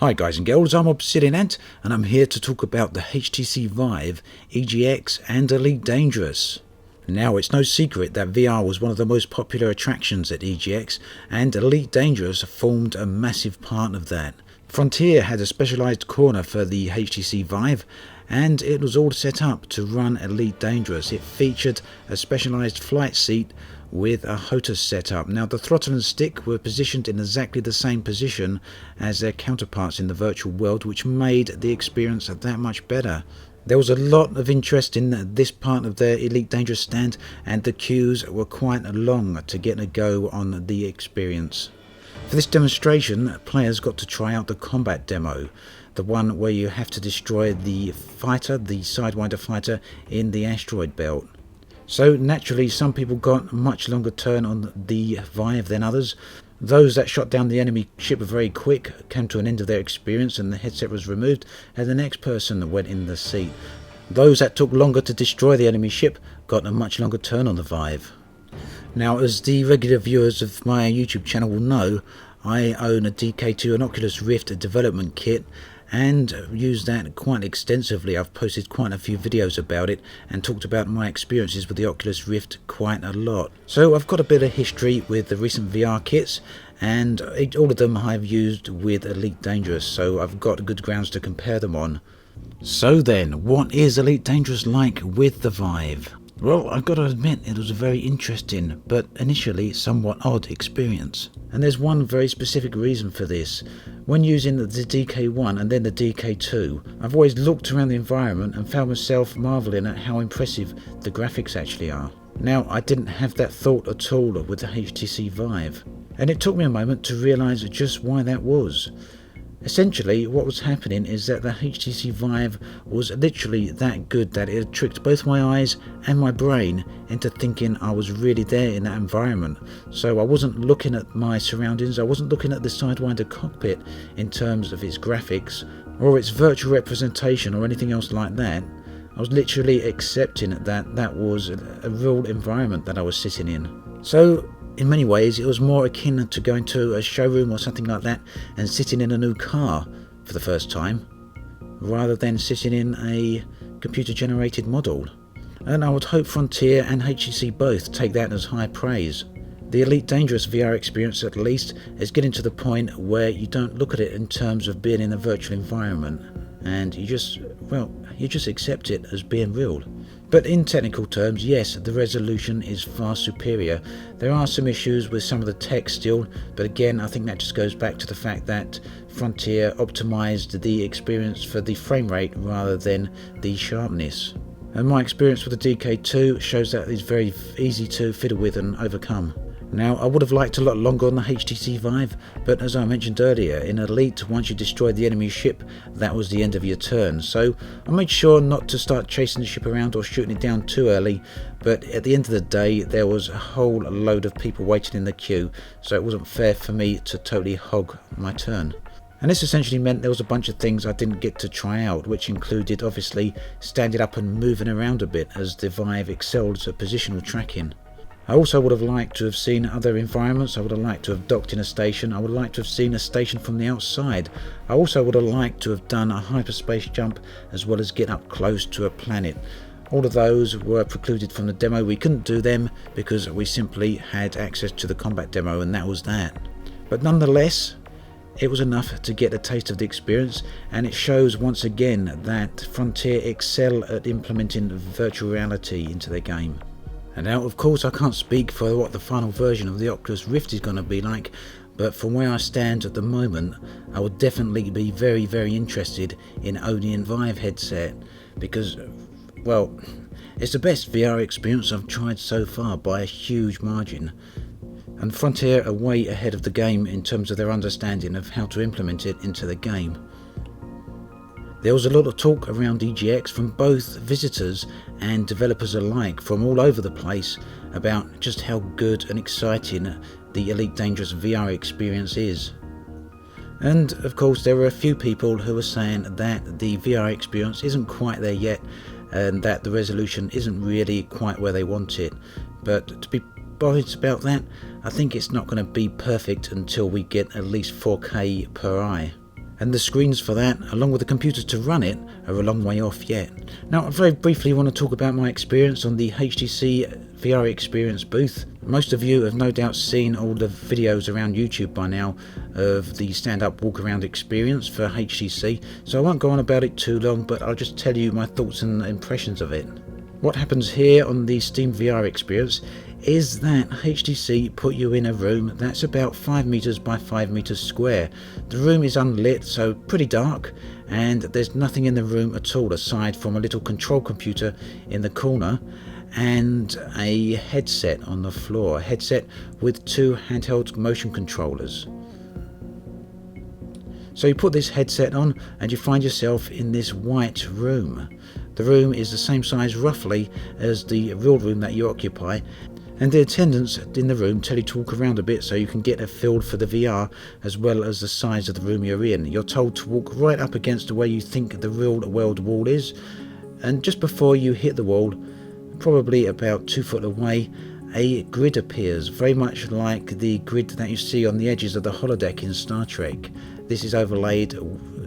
Hi guys and girls, I'm Obsidian Ant and I'm here to talk about the HTC Vive, EGX and Elite Dangerous. Now it's no secret that VR was one of the most popular attractions at EGX and Elite Dangerous formed a massive part of that. Frontier had a specialised corner for the HTC Vive and it was all set up to run Elite Dangerous. It featured a specialised flight seat with a HOTAS setup. Now the throttle and stick were positioned in exactly the same position as their counterparts in the virtual world, which made the experience that much better. There was a lot of interest in this part of the Elite Dangerous stand and the queues were quite long to get a go on the experience. For this demonstration, players got to try out the combat demo, the one where you have to destroy the fighter, the Sidewinder fighter in the asteroid belt. So naturally some people got a much longer turn on the Vive than others. Those that shot down the enemy ship very quick came to an end of their experience and the headset was removed and the next person went in the seat. Those that took longer to destroy the enemy ship got a much longer turn on the Vive. Now, as the regular viewers of my YouTube channel will know, I own a DK2 and Oculus Rift development kit and use that quite extensively. I've posted quite a few videos about it and talked about my experiences with the Oculus Rift quite a lot. So I've got a bit of history with the recent VR kits and all of them I've used with Elite Dangerous, so I've got good grounds to compare them on. So then, what is Elite Dangerous like with the Vive? Well, I've got to admit it was a very interesting, but initially somewhat odd experience. And there's one very specific reason for this. When using the DK1 and then the DK2, I've always looked around the environment and found myself marvelling at how impressive the graphics actually are. Now, I didn't have that thought at all with the HTC Vive. And it took me a moment to realise just why that was. Essentially, what was happening is that the HTC Vive was literally that good that it had tricked both my eyes and my brain into thinking I was really there in that environment. So I wasn't looking at my surroundings, I wasn't looking at the Sidewinder cockpit in terms of its graphics or its virtual representation or anything else like that. I was literally accepting that that was a real environment that I was sitting in. So in many ways, it was more akin to going to a showroom or something like that and sitting in a new car for the first time, rather than sitting in a computer-generated model. And I would hope Frontier and HTC both take that as high praise. The Elite Dangerous VR experience, at least, is getting to the point where you don't look at it in terms of being in a virtual environment, and you just accept it as being real. But in technical terms, yes, the resolution is far superior. There are some issues with some of the tech still, but again, I think that just goes back to the fact that Frontier optimized the experience for the frame rate rather than the sharpness. And my experience with the DK2 shows that it's very easy to fiddle with and overcome. Now, I would have liked a lot longer on the HTC Vive, but as I mentioned earlier, in Elite, once you destroyed the enemy ship, that was the end of your turn. So I made sure not to start chasing the ship around or shooting it down too early, but at the end of the day, there was a whole load of people waiting in the queue, so it wasn't fair for me to totally hog my turn. And this essentially meant there was a bunch of things I didn't get to try out, which included obviously standing up and moving around a bit as the Vive excels at positional tracking. I also would have liked to have seen other environments. I would have liked to have docked in a station. I would have liked to have seen a station from the outside. I also would have liked to have done a hyperspace jump as well as get up close to a planet. All of those were precluded from the demo. We couldn't do them because we simply had access to the combat demo and that was that. But nonetheless, it was enough to get a taste of the experience, and it shows once again that Frontier excel at implementing virtual reality into their game. And now, of course, I can't speak for what the final version of the Oculus Rift is going to be like, but from where I stand at the moment, I would definitely be very, very interested in owning a Vive headset, because, well, it's the best VR experience I've tried so far by a huge margin. And Frontier are way ahead of the game in terms of their understanding of how to implement it into the game. There was a lot of talk around EGX from both visitors and developers alike from all over the place about just how good and exciting the Elite Dangerous VR experience is. And of course there were a few people who were saying that the VR experience isn't quite there yet and that the resolution isn't really quite where they want it. But to be honest about that, I think it's not going to be perfect until we get at least 4K per eye. and the screens for that, along with the computers to run it, are a long way off yet. Now, I very briefly want to talk about my experience on the HTC VR Experience booth. Most of you have no doubt seen all the videos around YouTube by now of the stand-up walk-around experience for HTC, so I won't go on about it too long, but I'll just tell you my thoughts and impressions of it. What happens here on the SteamVR Experience is that HTC put you in a room that's about 5 meters by 5 meters square. The room is unlit, so pretty dark, and there's nothing in the room at all aside from a little control computer in the corner and a headset on the floor, a headset with 2 handheld motion controllers. So you put this headset on and you find yourself in this white room. The room is the same size roughly as the real room that you occupy, and the attendants in the room tell you to walk around a bit so you can get a feel for the VR as well as the size of the room you're in. You're told to walk right up against where you think the real world wall is, and just before you hit the wall, probably about 2 foot away, a grid appears, very much like the grid that you see on the edges of the holodeck in Star Trek. This is overlaid,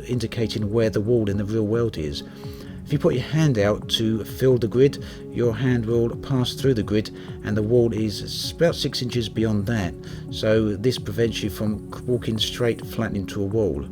indicating where the wall in the real world is. If you put your hand out to fill the grid, your hand will pass through the grid and the wall is about 6 inches beyond that, so this prevents you from walking straight flat into a wall.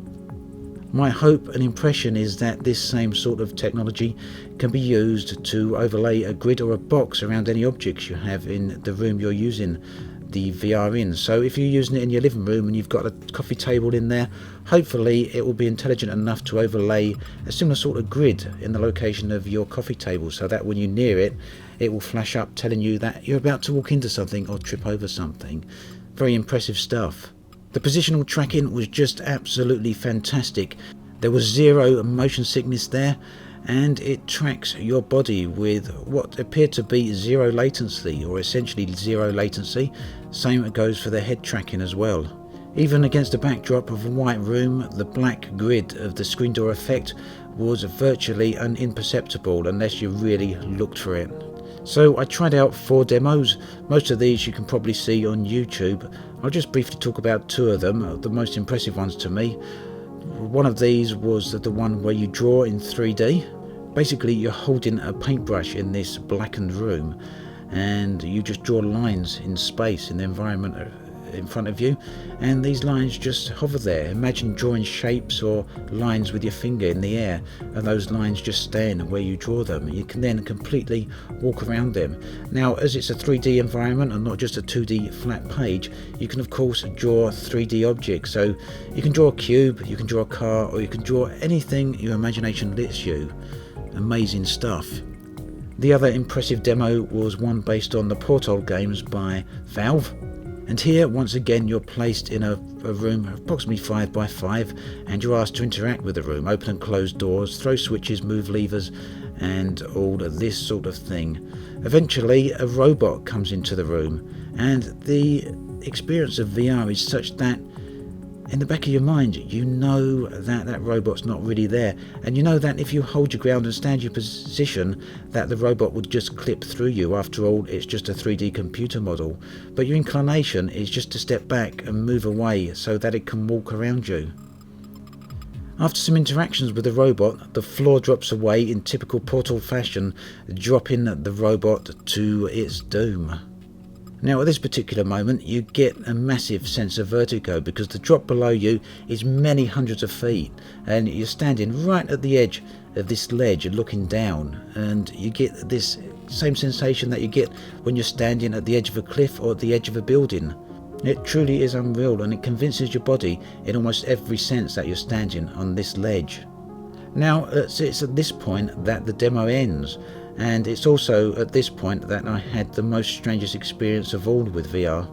My hope and impression is that this same sort of technology can be used to overlay a grid or a box around any objects you have in the room you're using the VR in. So if you're using it in your living room and you've got a coffee table in there, hopefully it will be intelligent enough to overlay a similar sort of grid in the location of your coffee table, so that when you're near it, it will flash up telling you that you're about to walk into something or trip over something. Very impressive stuff. The positional tracking was just absolutely fantastic. There was zero motion sickness there, and it tracks your body with what appeared to be zero latency, or essentially zero latency. Same goes for the head tracking as well. Even against the backdrop of a white room, the black grid of the screen door effect was virtually imperceptible unless you really looked for it. So I tried out 4 demos. Most of these you can probably see on YouTube. I'll just briefly talk about 2 of them, the most impressive ones to me. One of these was the one where you draw in 3D. Basically, you're holding a paintbrush in this blackened room and you just draw lines in space in the environment in front of you, and these lines just hover there. Imagine drawing shapes or lines with your finger in the air, and those lines just stand where you draw them. You can then completely walk around them. Now, as it's a 3D environment and not just a 2D flat page, you can of course draw 3D objects. So you can draw a cube, you can draw a car, or you can draw anything your imagination lets you. Amazing stuff. The other impressive demo was one based on the Portal games by Valve. And here, once again, you're placed in a room approximately 5 by 5, and you're asked to interact with the room, open and close doors, throw switches, move levers, and all this sort of thing. Eventually, a robot comes into the room, and the experience of VR is such that in the back of your mind, you know that that robot's not really there, and you know that if you hold your ground and stand your position, that the robot would just clip through you. After all, it's just a 3D computer model, but your inclination is just to step back and move away so that it can walk around you. After some interactions with the robot, the floor drops away in typical Portal fashion, dropping the robot to its doom. Now at this particular moment you get a massive sense of vertigo because the drop below you is many hundreds of feet, and you're standing right at the edge of this ledge looking down, and you get this same sensation that you get when you're standing at the edge of a cliff or at the edge of a building. It truly is unreal, and it convinces your body in almost every sense that you're standing on this ledge. Now it's at this point that the demo ends, and it's also at this point that I had the most strangest experience of all with VR.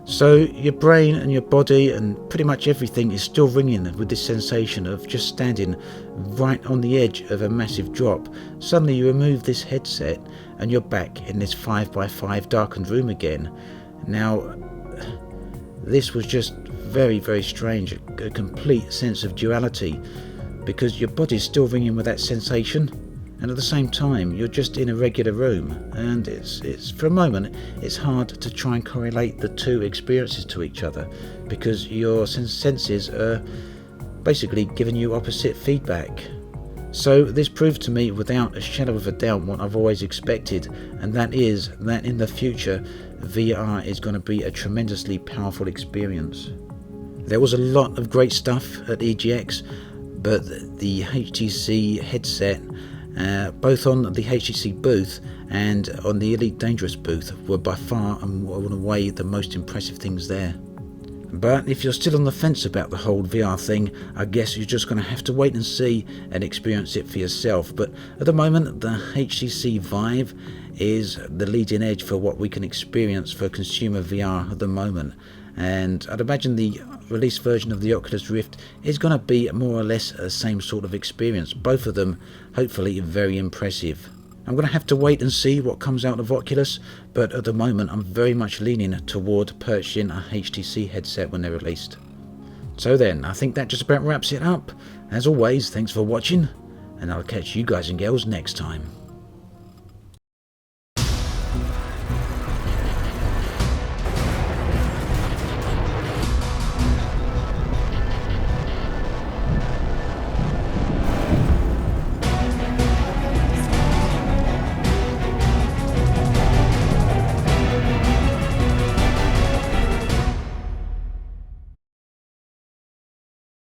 So your brain and your body and pretty much everything is still ringing with this sensation of just standing right on the edge of a massive drop. Suddenly you remove this headset and you're back in this 5 by 5 darkened room again. Now this was just very, very strange, a complete sense of duality, because your body's still ringing with that sensation, and at the same time you're just in a regular room, and it's for a moment it's hard to try and correlate the two experiences to each other, because your senses are basically giving you opposite feedback. So this proved to me without a shadow of a doubt what I've always expected, and that is that in the future VR is going to be a tremendously powerful experience. There was a lot of great stuff at EGX, but the HTC headset, both on the HTC booth and on the Elite Dangerous booth, were by far and away the most impressive things there. But if you're still on the fence about the whole VR thing, I guess you're just going to have to wait and see and experience it for yourself. But at the moment, the HTC Vive is the leading edge for what we can experience for consumer VR at the moment. And I'd imagine the released version of the Oculus Rift is going to be more or less the same sort of experience. Both of them hopefully very impressive. I'm going to have to wait and see what comes out of Oculus, but at the moment I'm very much leaning toward purchasing a HTC headset when they're released. So then, I think that just about wraps it up. As always, thanks for watching, and I'll catch you guys and girls next time.